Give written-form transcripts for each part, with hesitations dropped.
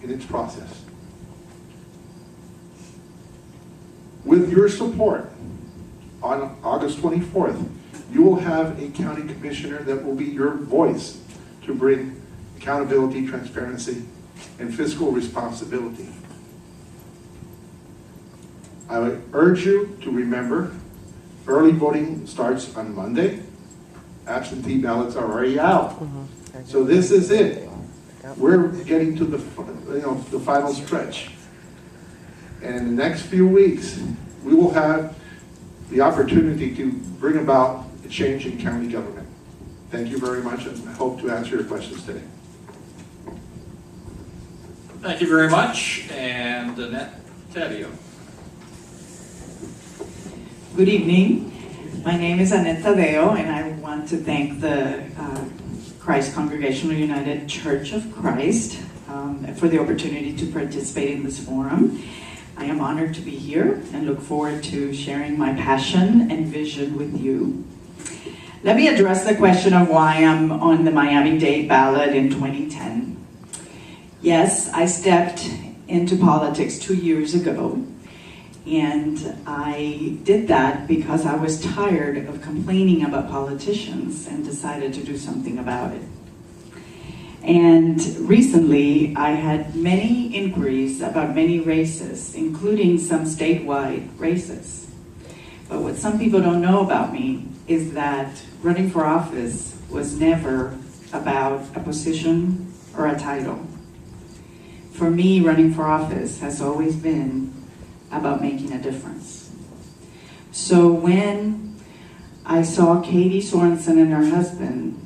in its process. With your support, on August 24th, you will have a county commissioner that will be your voice to bring accountability, transparency, and fiscal responsibility. I would urge you to remember, early voting starts on Monday. Absentee ballots are already out. So this is it. We're getting to the final stretch. And in the next few weeks, we will have the opportunity to bring about a change in county government. Thank you very much, and I hope to answer your questions today. Thank you very much. And Annette Tadeo. Good evening. My name is Annette Tadeo, and I want to thank the Christ Congregational United Church of Christ for the opportunity to participate in this forum. I am honored to be here and look forward to sharing my passion and vision with you. Let me address the question of why I'm on the Miami-Dade ballot in 2010. Yes, I stepped into politics 2 years ago, and I did that because I was tired of complaining about politicians and decided to do something about it. And recently, I had many inquiries about many races, including some statewide races. But what some people don't know about me is that running for office was never about a position or a title. For me, running for office has always been about making a difference. So when I saw Katie Sorensen and her husband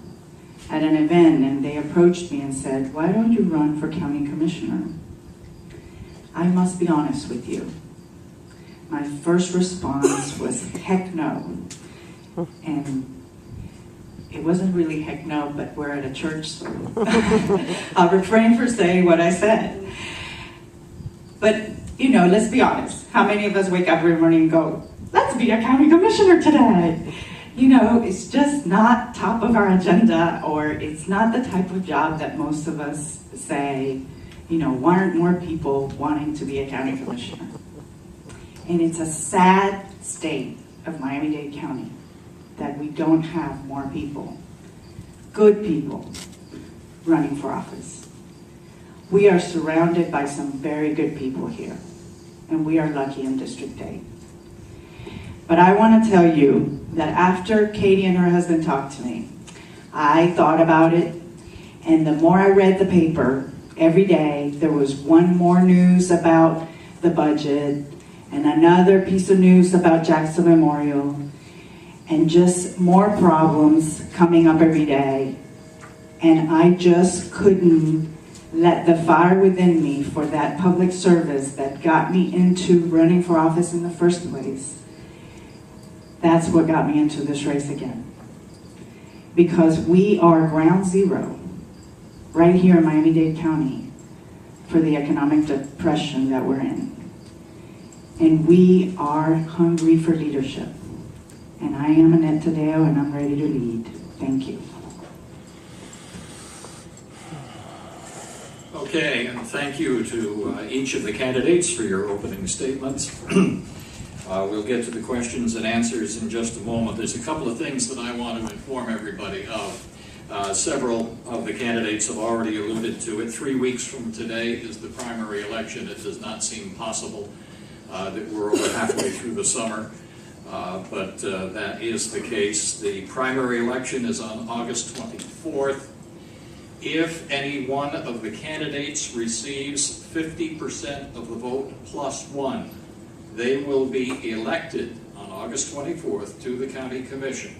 at an event, and they approached me and said, "Why don't you run for county commissioner?" I must be honest with you. My first response was, heck no. And it wasn't really heck no, but we're at a church, so I'll refrain from saying what I said. But, you know, let's be honest. How many of us wake up every morning and go, let's be a county commissioner today? You know, it's just not top of our agenda, or it's not the type of job that most of us say, you know, why aren't more people wanting to be a county commissioner? And it's a sad state of Miami-Dade County that we don't have more people, good people, running for office. We are surrounded by some very good people here, and we are lucky in District 8. But I want to tell you that after Katie and her husband talked to me, I thought about it, and the more I read the paper, every day there was one more news about the budget, and another piece of news about Jackson Memorial, and just more problems coming up every day. And I just couldn't let the fire within me for that public service that got me into running for office in the first place. That's what got me into this race again. Because we are ground zero right here in Miami-Dade County for the economic depression that we're in. And we are hungry for leadership. And I am Annette Tadeo, and I'm ready to lead. Thank you. Okay, and thank you to each of the candidates for your opening statements. We'll get to the questions and answers in just a moment. There's a couple of things that I want to inform everybody of. Several of the candidates have already alluded to it. 3 weeks from today is the primary election. It does not seem possible that we're over halfway through the summer, but that is the case. The primary election is on August 24th. If any one of the candidates receives 50% of the vote plus one, they will be elected on August 24th to the County Commission.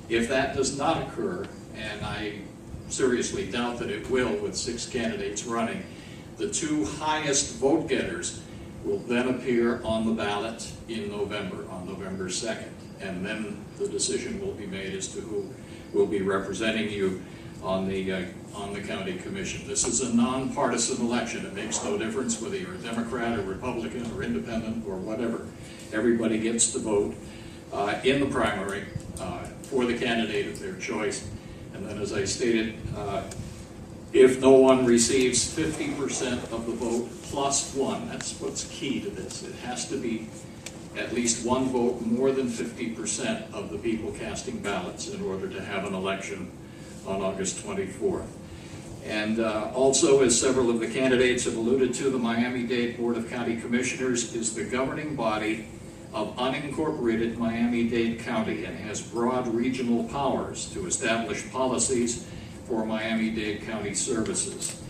If that does not occur, and I seriously doubt that it will with 6 candidates running, the 2 highest vote getters will then appear on the ballot in November, on November 2nd. And then the decision will be made as to who will be representing you on the County Commission. This is a nonpartisan election. It makes no difference whether you're a Democrat or Republican or Independent or whatever. Everybody gets to vote in the primary for the candidate of their choice. And then, as I stated, if no one receives 50% of the vote plus one. That's what's key to this. It has to be at least one vote more than 50% of the people casting ballots in order to have an election on August 24th. And also, as several of the candidates have alluded to, the Miami-Dade Board of County Commissioners is the governing body of unincorporated Miami-Dade County and has broad regional powers to establish policies for Miami-Dade County services.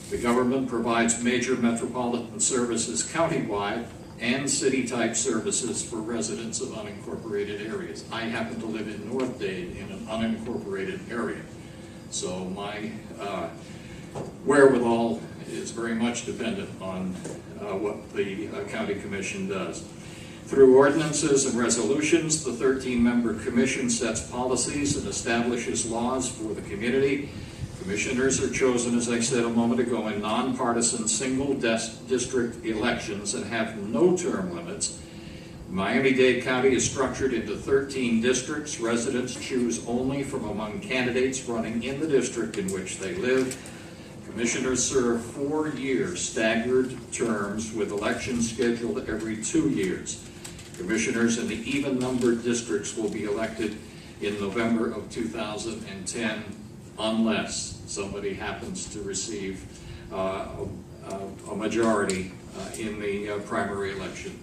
The government provides major metropolitan services countywide and city-type services for residents of unincorporated areas. I happen to live in North Dade in an unincorporated area, so my wherewithal is very much dependent on what the county commission does. Through ordinances and resolutions, the 13-member commission sets policies and establishes laws for the community. Commissioners are chosen, as I said a moment ago, in nonpartisan single district elections and have no term limits. Miami-Dade County is structured into 13 districts. Residents choose only from among candidates running in the district in which they live. Commissioners serve 4-year staggered terms with elections scheduled every 2 years. Commissioners in the even-numbered districts will be elected in November of 2010 unless somebody happens to receive a majority in the primary election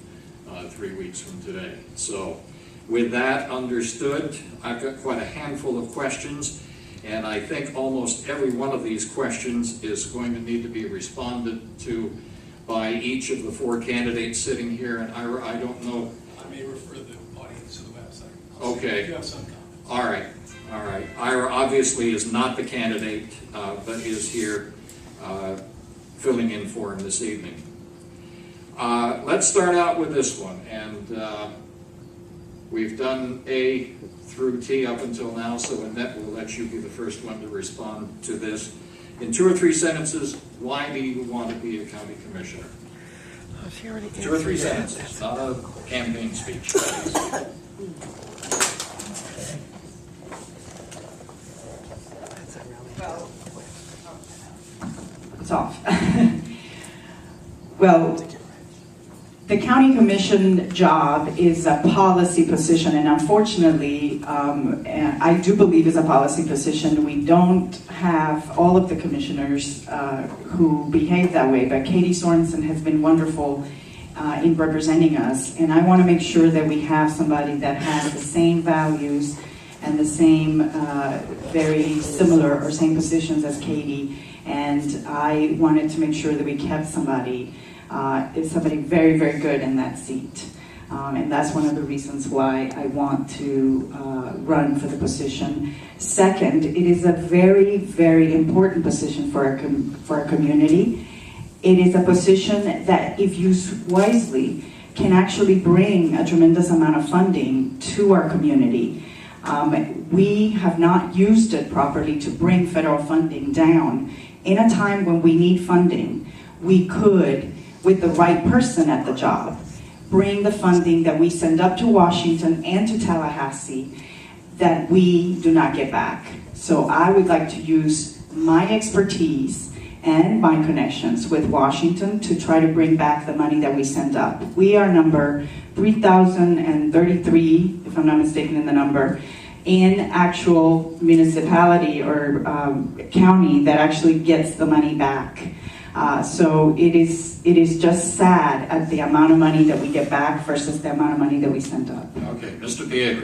3 weeks from today. So with that understood, I've got quite a handful of questions, and I think almost every one of these questions is going to need to be responded to by each of the 4 candidates sitting here. And Ira, I don't know. I may refer the audience to the website. Okay. If you have some comments. All right. All right. Ira obviously is not the candidate, but is here filling in for him this evening. Let's start out with this one, and we've done A through T up until now, so Annette will let you be the first one to respond to this. In 2 or 3 sentences, why do you want to be a county commissioner? 2 or 3 sentences, not a campaign speech. It's off. Well, the county commission job is a policy position, and unfortunately, I do believe it's a policy position. We don't have all of the commissioners who behave that way, but Katie Sorensen has been wonderful in representing us, and I want to make sure that we have somebody that has the same values and the same very similar or same positions as Katie, and I wanted to make sure that we kept somebody very, very good in that seat. And that's one of the reasons why I want to run for the position. Second, it is a very, very important position for our community. It is a position that, if used wisely, can actually bring a tremendous amount of funding to our community. We have not used it properly to bring federal funding down. In a time when we need funding, we could, with the right person at the job, bring the funding that we send up to Washington and to Tallahassee that we do not get back. So I would like to use my expertise and my connections with Washington to try to bring back the money that we send up. We are number 3,033, if I'm not mistaken in the number, in actual municipality or county that actually gets the money back. So it is just sad at the amount of money that we get back versus the amount of money that we send up. Okay, Mr. Piedra.